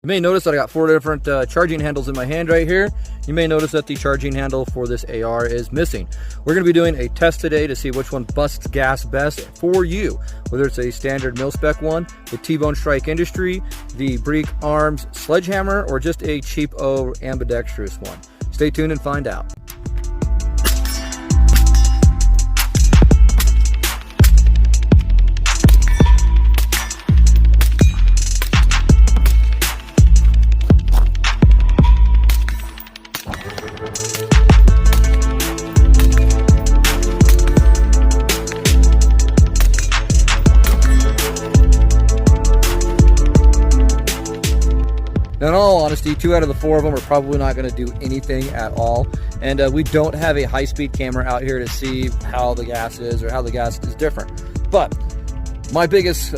You may notice that I got 4 different charging handles in my hand right here. You may notice that the charging handle for this AR is missing. We're going to be doing a test today to see which one busts gas best for you, whether it's a standard Milspec one, the T-Bone Strike Industry, the Breek Arms Sledgehammer, or just a cheap-o ambidextrous one. Stay tuned and find out. Now, in all honesty, 2 out of the 4 of them are probably not going to do anything at all. And we don't have a high-speed camera out here to see how the gas is or how the gas is different. But my biggest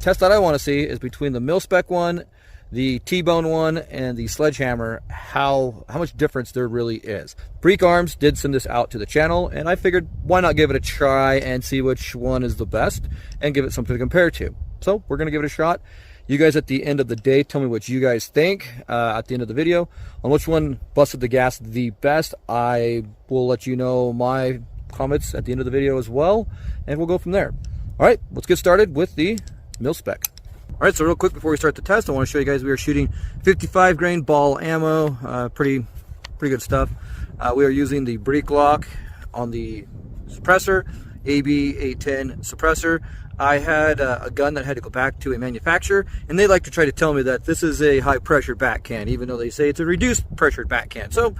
test that I want to see is between the Milspec one, the T-Bone one, and the Sledgehammer, how much difference there really is. Breek Arms did send this out to the channel, and I figured why not give it a try and see which one is the best and give it something to compare to. So we're going to give it a shot. You guys at the end of the day, tell me what you guys think at the end of the video on which one busted the gas the best. I will let you know my comments at the end of the video as well, and we'll go from there. All right, let's get started with the Milspec. All right, so real quick before we start the test, I want to show you guys we are shooting 55 grain ball ammo, pretty good stuff. We are using the Breek lock on the suppressor, AB 810 suppressor. I had a gun that had to go back to a manufacturer, and they like to try to tell me that this is a high pressure back can, even though they say it's a reduced pressure back can. So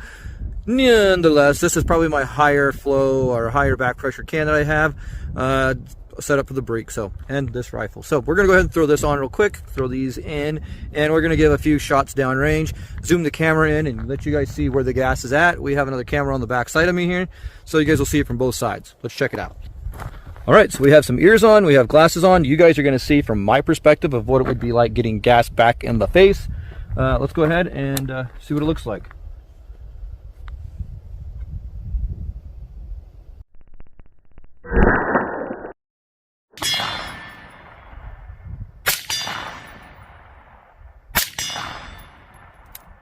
nonetheless, this is probably my higher flow or higher back pressure can that I have set up for the Breek, and this rifle. So we're gonna go ahead and throw this on real quick, throw these in, and we're gonna give a few shots downrange, zoom the camera in and let you guys see where the gas is at. We have another camera on the back side of me here, so you guys will see it from both sides. Let's check it out. All right, so we have some ears on, we have glasses on. You guys are gonna see from my perspective of what it would be like getting gas back in the face. Let's go ahead and see what it looks like.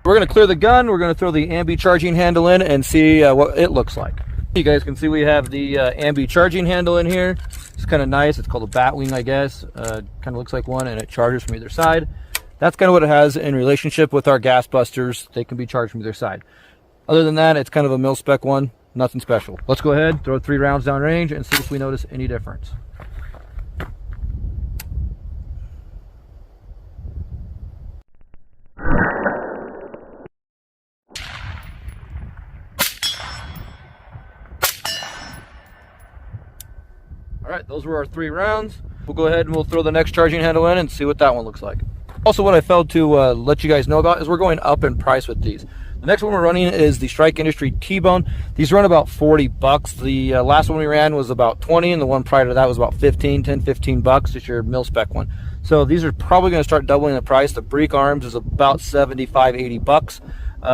We're gonna clear the gun, we're gonna throw the Ambi charging handle in and see what it looks like. You guys can see we have the Ambi charging handle in here. It's kind of nice. It's called a bat wing, I guess. Kind of looks like one, and it charges from either side. That's kind of what it has in relationship with our gas busters. They can be charged from either side. Other than that, it's kind of a Milspec one. Nothing special. Let's go ahead, throw 3 rounds down range, and see if we notice any difference. All right, those were our 3 rounds. We'll go ahead and we'll throw the next charging handle in and see what that one looks like. Also, what I failed to let you guys know about is we're going up in price with these. The next one we're running is the Strike Industry T-Bone. These run about 40 bucks. The last one we ran was about 20, and the one prior to that was about 15 bucks. It's your Milspec one. So these are probably going to start doubling the price. The Breek Arms is about 75, 80 bucks.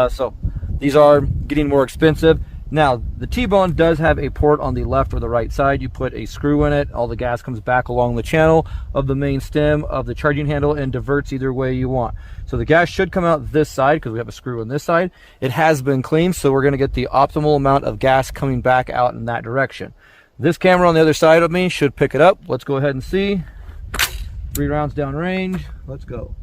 So these are getting more expensive. Now, the T-Bone does have a port on the left or the right side. You put a screw in it. All the gas comes back along the channel of the main stem of the charging handle and diverts either way you want. So the gas should come out this side because we have a screw on this side. It has been cleaned, so we're going to get the optimal amount of gas coming back out in that direction. This camera on the other side of me should pick it up. Let's go ahead and see. 3 rounds down range. Let's go.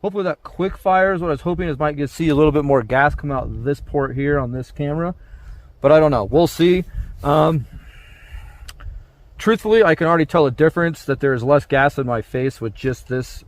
Hopefully that quick fire is what I was hoping, is might get see a little bit more gas come out this port here on this camera, but I don't know. We'll see. Truthfully, I can already tell a difference that there is less gas in my face with just this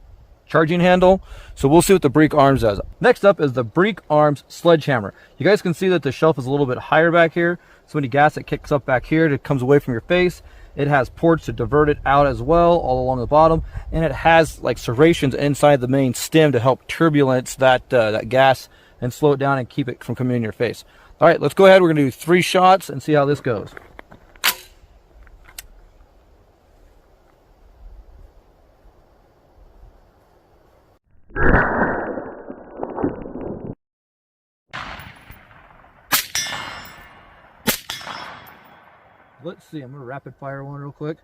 charging handle. So we'll see what the Breek Arms does. Next up is the Breek Arms Sledgehammer. You guys can see that the shelf is a little bit higher back here. So any gas that kicks up back here, it comes away from your face. It has ports to divert it out as well, all along the bottom. And it has like serrations inside the main stem to help turbulence that gas and slow it down and keep it from coming in your face. All right, let's go ahead. We're gonna do 3 shots and see how this goes. Let's see, I'm gonna rapid fire one real quick.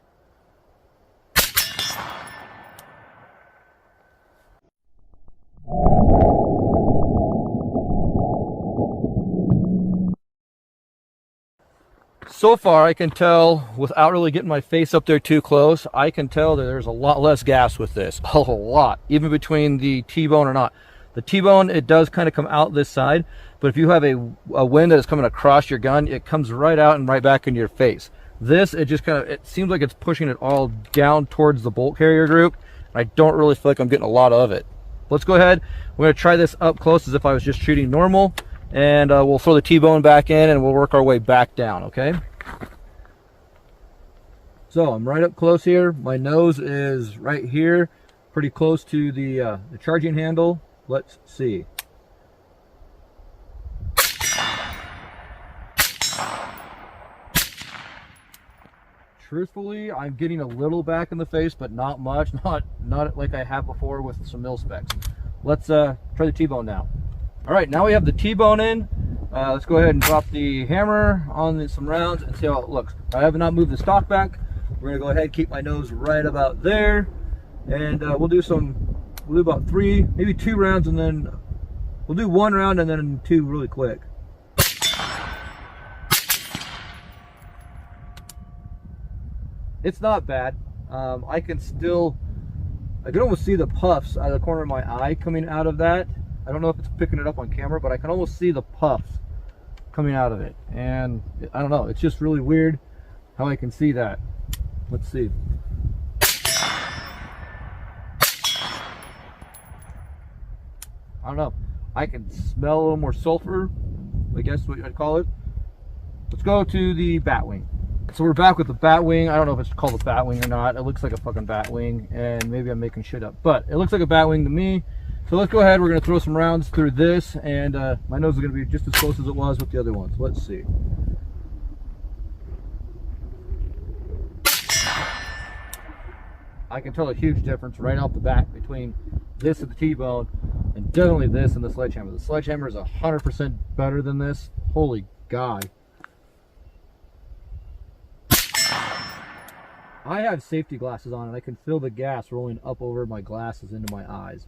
So far, I can tell, without really getting my face up there too close, I can tell that there's a lot less gas with this. A lot, even between the T-bone or not. The T-bone, it does kind of come out this side, but if you have a wind that is coming across your gun, it comes right out and right back into your face. This, it just kind of, it seems like it's pushing it all down towards the bolt carrier group. I don't really feel like I'm getting a lot of it. Let's go ahead. We're going to try this up close as if I was just shooting normal, and we'll throw the T-bone back in and we'll work our way back down, okay? So I'm right up close here. My nose is right here, pretty close to the charging handle. Let's see. Truthfully, I'm getting a little back in the face, but not much. Not like I have before with some Milspecs. Let's try the T-bone now. All right, now we have the T-bone in. Let's go ahead and drop the hammer on some rounds and see how it looks. I have not moved the stock back. We're gonna go ahead and keep my nose right about there, and we'll do about 3, maybe 2 rounds, and then we'll do 1 round and then 2 really quick. It's not bad. I can almost see the puffs out of the corner of my eye coming out of that. I don't know if it's picking it up on camera, but I can almost see the puffs coming out of it. And I don't know, it's just really weird how I can see that. Let's see. I don't know. I can smell a little more sulfur, I guess what I'd call it. Let's go to the bat wing. So we're back with the bat wing. I don't know if it's called a bat wing or not. It looks like a fucking bat wing, and maybe I'm making shit up, but it looks like a bat wing to me. So let's go ahead. We're going to throw some rounds through this, and my nose is going to be just as close as it was with the other ones. Let's see. I can tell a huge difference right off the bat between this and the T-bone, and definitely this and the Sledgehammer. The Sledgehammer is 100% better than this. Holy God. I have safety glasses on, and I can feel the gas rolling up over my glasses into my eyes.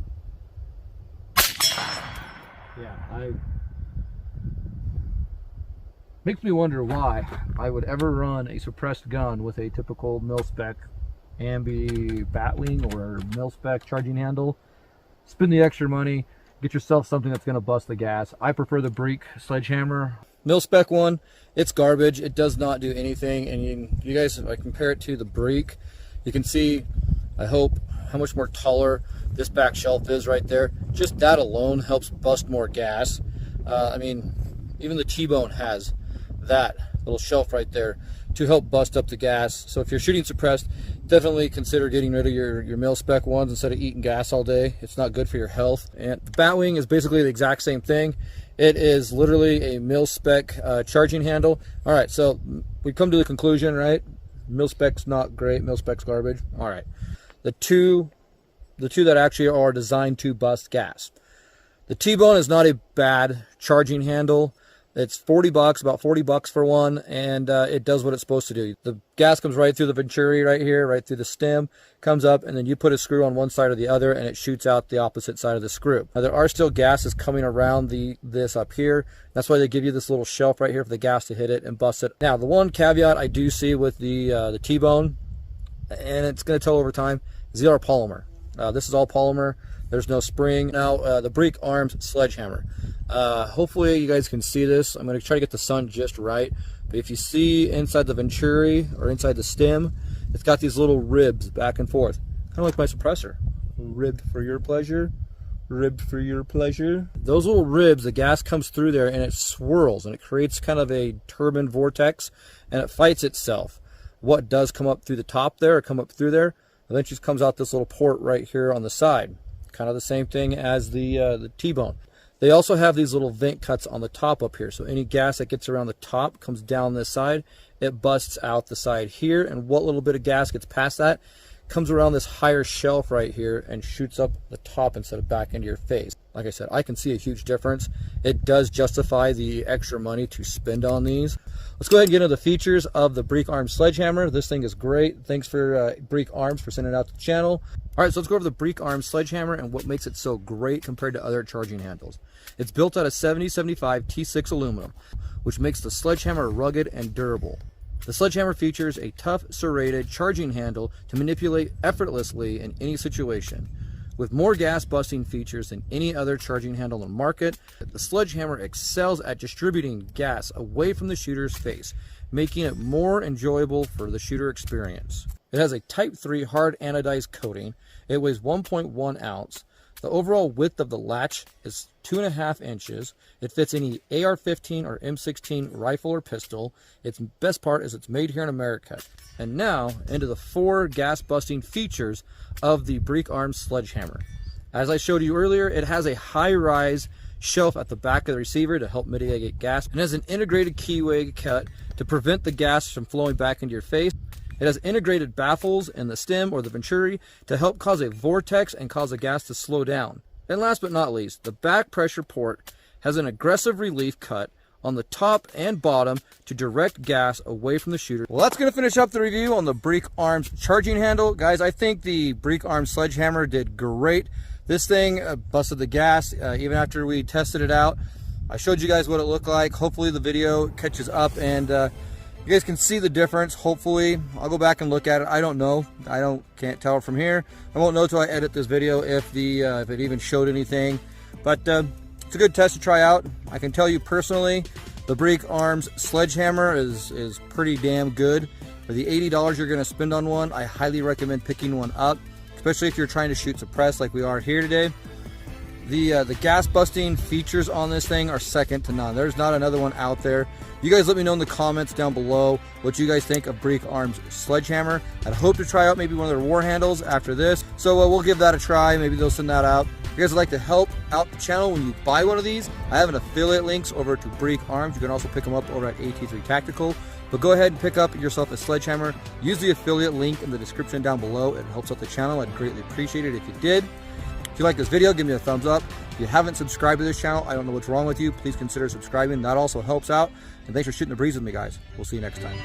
Yeah, makes me wonder why I would ever run a suppressed gun with a typical Milspec Ambi batwing or Milspec charging handle. Spend the extra money, get yourself something that's going to bust the gas. I prefer the Breek Sledgehammer. Milspec one, it's garbage. It does not do anything. And you guys, if I compare it to the Breek, you can see, I hope, how much more taller this back shelf is right there. Just that alone helps bust more gas. I mean, even the T-bone has that little shelf right there to help bust up the gas. So if you're shooting suppressed, definitely consider getting rid of your Milspec ones instead of eating gas all day. It's not good for your health. And the batwing is basically the exact same thing. It is literally a Milspec charging handle. All right, so we come to the conclusion, right? Milspec's not great. Milspec's garbage. All right, the two that actually are designed to bust gas. The T-bone is not a bad charging handle. It's $40, about $40 for one, and it does what it's supposed to do. The gas comes right through the venturi right here, right through the stem, comes up, and then you put a screw on one side or the other, and it shoots out the opposite side of the screw. Now, there are still gases coming around this up here. That's why they give you this little shelf right here for the gas to hit it and bust it. Now, the one caveat I do see with the T-bone, and it's going to tell over time, is the other polymer. This is all polymer. There's no spring. Now, the Breek Arms Sledgehammer. Hopefully you guys can see this. I'm going to try to get the sun just right. But if you see inside the venturi or inside the stem, it's got these little ribs back and forth. Kind of like my suppressor. Ribbed for your pleasure. Ribbed for your pleasure. Those little ribs, the gas comes through there and it swirls and it creates kind of a turbine vortex and it fights itself. What does come up through the top there or come up through there eventually comes out this little port right here on the side. Kind of the same thing as the T-bone. They also have these little vent cuts on the top up here. So any gas that gets around the top comes down this side. It busts out the side here. And what little bit of gas gets past that comes around this higher shelf right here and shoots up the top instead of back into your face. Like I said, I can see a huge difference. It does justify the extra money to spend on these. Let's go ahead and get into the features of the Breek Arms Sledgehammer. This thing is great. Thanks for Breek Arms for sending it out to the channel. All right, so let's go over the Breek Arms Sledgehammer and what makes it so great compared to other charging handles. It's built out of 7075 T6 aluminum, which makes the sledgehammer rugged and durable. The sledgehammer features a tough serrated charging handle to manipulate effortlessly in any situation. With more gas-busting features than any other charging handle on the market, the sledgehammer excels at distributing gas away from the shooter's face, making it more enjoyable for the shooter experience. It has a Type 3 hard anodized coating. It weighs 1.1 ounce. The overall width of the latch is 2.5 inches. It fits any AR-15 or M16 rifle or pistol. Its best part is it's made here in America. And now, into the 4 gas-busting features of the Breek Arms Sledgehammer. As I showed you earlier, it has a high-rise shelf at the back of the receiver to help mitigate gas, and has an integrated keyway cut to prevent the gas from flowing back into your face. It has integrated baffles in the stem or the venturi to help cause a vortex and cause the gas to slow down. And last but not least, the back pressure port has an aggressive relief cut on the top and bottom to direct gas away from the shooter. Well, that's going to finish up the review on the Breek Arms charging handle. Guys, I think the Breek Arms Sledgehammer did great. This thing busted the gas even after we tested it out. I showed you guys what it looked like. Hopefully the video catches up and you guys can see the difference. Hopefully I'll go back and look at it. I don't know. Can't tell from here. I won't know until I edit this video if it even showed anything. But it's a good test to try out. I can tell you personally, the Breek Arms Sledgehammer is pretty damn good. For the $80 you're going to spend on one, I highly recommend picking one up, especially if you're trying to shoot suppressed like we are here today. The gas busting features on this thing are second to none. There's not another one out there. You guys let me know in the comments down below what you guys think of Breek Arms Sledgehammer. I'd hope to try out maybe one of their war handles after this, so we'll give that a try. Maybe they'll send that out. If you guys would like to help out the channel when you buy one of these, I have an affiliate links over to Breek Arms. You can also pick them up over at AT3 Tactical. But go ahead and pick up yourself a sledgehammer. Use the affiliate link in the description down below. It helps out the channel. I'd greatly appreciate it if you did. If you like this video, give me a thumbs up. If you haven't subscribed to this channel, I don't know what's wrong with you. Please consider subscribing. That also helps out. And thanks for shooting the breeze with me, guys. We'll see you next time.